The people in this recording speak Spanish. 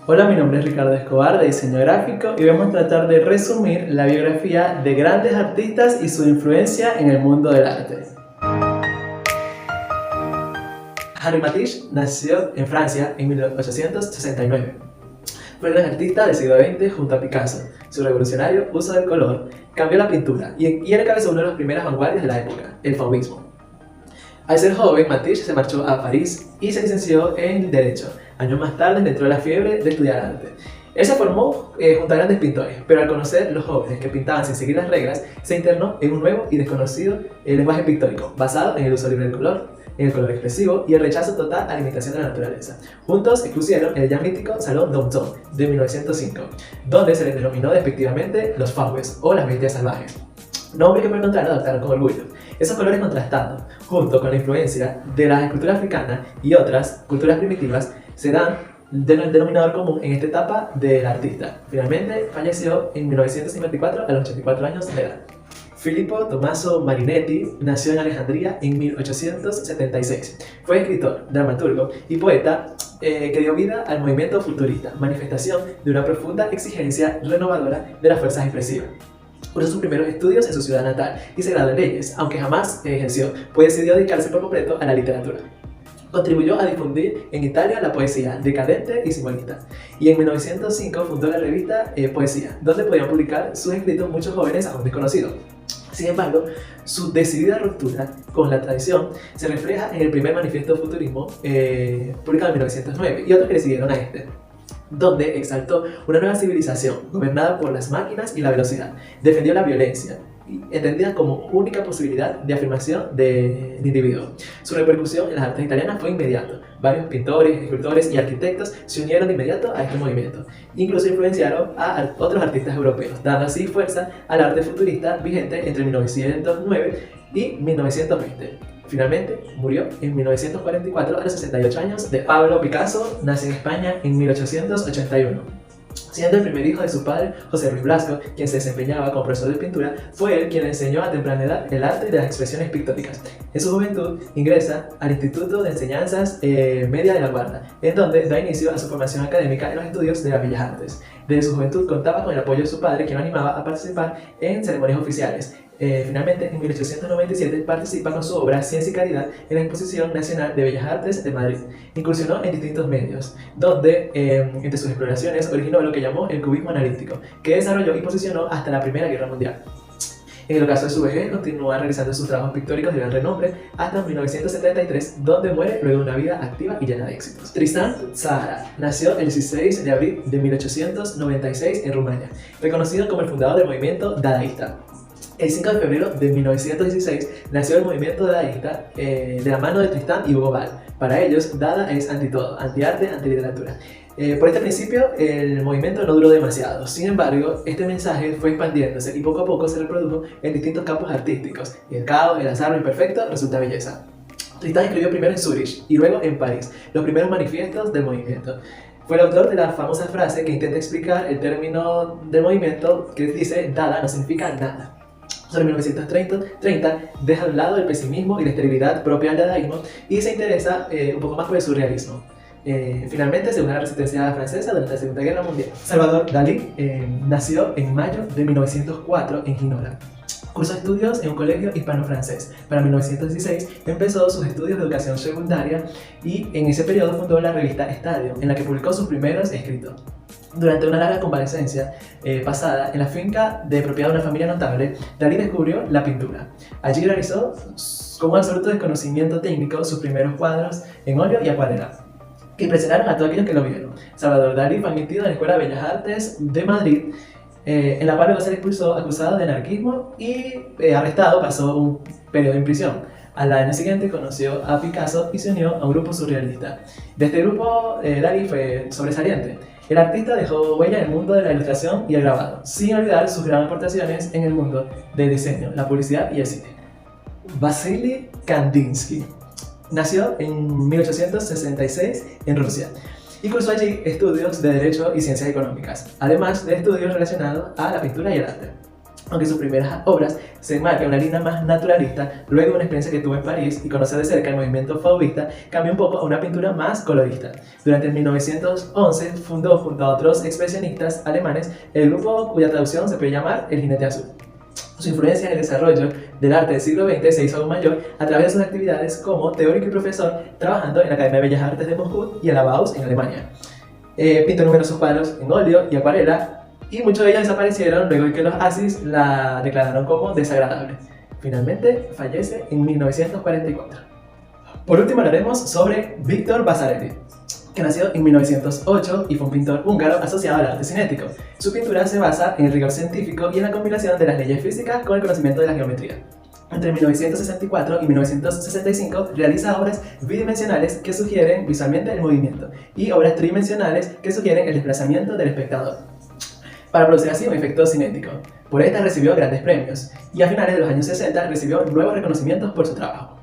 Hola, mi nombre es Ricardo Escobar de Diseño Gráfico y vamos a tratar de resumir la biografía de grandes artistas y su influencia en el mundo del arte. Henri Matisse nació en Francia en 1869. Fue un gran artista del siglo XX junto a Picasso. Su revolucionario uso del color cambió la pintura y él encabezó una de las primeras vanguardias de la época, el fauvismo. Al ser joven, Matisse se marchó a París y se licenció en Derecho. Años más tarde entró en la fiebre de estudiar arte. Él se formó junto a grandes pintores, pero al conocer los jóvenes que pintaban sin seguir las reglas, se internó en un nuevo y desconocido lenguaje pictórico, basado en el uso libre del color, en el color expresivo y el rechazo total a la imitación de la naturaleza. Juntos expusieron el ya mítico Salón Dompton de 1905, donde se les denominó despectivamente los fauves o las bestias salvajes. Nombre que por el contrario adoptaron con orgullo. Esos colores contrastando, junto con la influencia de la escultura africana y otras culturas primitivas, se dan denominador común en esta etapa del artista. Finalmente falleció en 1954 a los 84 años de edad. Filippo Tommaso Marinetti nació en Alejandría en 1876. Fue escritor, dramaturgo y poeta que dio vida al movimiento futurista, manifestación de una profunda exigencia renovadora de las fuerzas expresivas. Cursó sus primeros estudios en su ciudad natal y se graduó en leyes, aunque jamás ejerció, pues decidió dedicarse por completo a la literatura. Contribuyó a difundir en Italia la poesía decadente y simbolista, y en 1905 fundó la revista Poesía, donde podían publicar sus escritos muchos jóvenes aún desconocidos. Sin embargo, su decidida ruptura con la tradición se refleja en el primer manifiesto futurismo publicado en 1909 y otros que le siguieron a este, donde exaltó una nueva civilización gobernada por las máquinas y la velocidad. Defendió la violencia, entendida como única posibilidad de afirmación del individuo. Su repercusión en las artes italianas fue inmediata. Varios pintores, escultores y arquitectos se unieron de inmediato a este movimiento. Incluso influenciaron a otros artistas europeos, dando así fuerza al arte futurista vigente entre 1909 y 1920. Finalmente, murió en 1944 a los 68 años de Pablo Picasso. Nació en España en 1881. Siendo el primer hijo de su padre, José Ruiz Blasco, quien se desempeñaba como profesor de pintura, fue él quien le enseñó a temprana edad el arte de las expresiones pictóricas. En su juventud ingresa al Instituto de Enseñanzas Media de la Guarda, en donde da inicio a su formación académica en los estudios de las Bellas Artes. Desde su juventud contaba con el apoyo de su padre, quien lo animaba a participar en ceremonias oficiales. Finalmente, en 1897 participa con su obra Ciencia y Caridad en la Exposición Nacional de Bellas Artes de Madrid. Incursionó en distintos medios, donde entre sus exploraciones originó lo que llamó el cubismo analítico, que desarrolló y posicionó hasta la Primera Guerra Mundial. En el ocaso de su vejez, continúa realizando sus trabajos pictóricos de gran renombre hasta 1973, donde muere luego de una vida activa y llena de éxitos. Tristan Tzara nació el 16 de abril de 1896 en Rumania, reconocido como el fundador del movimiento dadaísta. El 5 de febrero de 1916 nació el movimiento dadaísta de la mano de Tristan y Hugo Ball. Para ellos, Dada es anti todo, anti-arte, anti-literatura. Por este principio, el movimiento no duró demasiado. Sin embargo, este mensaje fue expandiéndose y poco a poco se reprodujo en distintos campos artísticos. El caos, el azar, lo imperfecto resulta belleza. Tristan escribió primero en Zúrich y luego en París los primeros manifiestos del movimiento. Fue el autor de la famosa frase que intenta explicar el término del movimiento que dice Dada no significa nada. En 1930 deja a un lado el pesimismo y la esterilidad propia del dadaísmo y se interesa un poco más por el surrealismo. Finalmente se une a la resistencia francesa durante la Segunda Guerra Mundial. Salvador Dalí nació en mayo de 1904 en Ginebra. Cursó estudios en un colegio hispano-francés. Para 1916 empezó sus estudios de educación secundaria y en ese periodo fundó la revista Estadio, en la que publicó sus primeros escritos. Durante una larga convalecencia pasada en la finca de propiedad de una familia notable, Dalí descubrió la pintura. Allí realizó, con un absoluto desconocimiento técnico, sus primeros cuadros en óleo y acuarela, que impresionaron a todos aquellos que lo vieron. Salvador Dalí fue admitido en la Escuela de Bellas Artes de Madrid, en la cual luego se le expulsó acusado de anarquismo y arrestado, pasó un periodo en prisión. Al año siguiente conoció a Picasso y se unió a un grupo surrealista. De este grupo, Dalí fue sobresaliente. El artista dejó huella en el mundo de la ilustración y el grabado, sin olvidar sus grandes aportaciones en el mundo del diseño, la publicidad y el cine. Vasily Kandinsky nació en 1866 en Rusia y cursó allí estudios de Derecho y Ciencias Económicas, además de estudios relacionados a la pintura y el arte. Aunque sus primeras obras se enmarcan en una línea más naturalista, luego de una experiencia que tuvo en París y conocer de cerca el movimiento fauvista, cambió un poco a una pintura más colorista. Durante 1911 fundó junto a otros expresionistas alemanes el grupo cuya traducción se puede llamar El Jinete Azul. Su influencia en el desarrollo del arte del siglo XX se hizo aún mayor a través de sus actividades como teórico y profesor, trabajando en la Academia de Bellas Artes de Moscú y en la Bauhaus en Alemania. Pintó numerosos cuadros en óleo y acuarela, y muchos de ellos desaparecieron luego de que los Aziz la declararon como desagradable. Finalmente fallece en 1944. Por último hablaremos sobre Víctor Vasarely, que nació en 1908 y fue un pintor húngaro asociado al arte cinético. Su pintura se basa en el rigor científico y en la combinación de las leyes físicas con el conocimiento de la geometría. Entre 1964 y 1965 realiza obras bidimensionales que sugieren visualmente el movimiento y obras tridimensionales que sugieren el desplazamiento del espectador, para producir así un efecto cinético. Por esta recibió grandes premios y a finales de los años 60 recibió nuevos reconocimientos por su trabajo.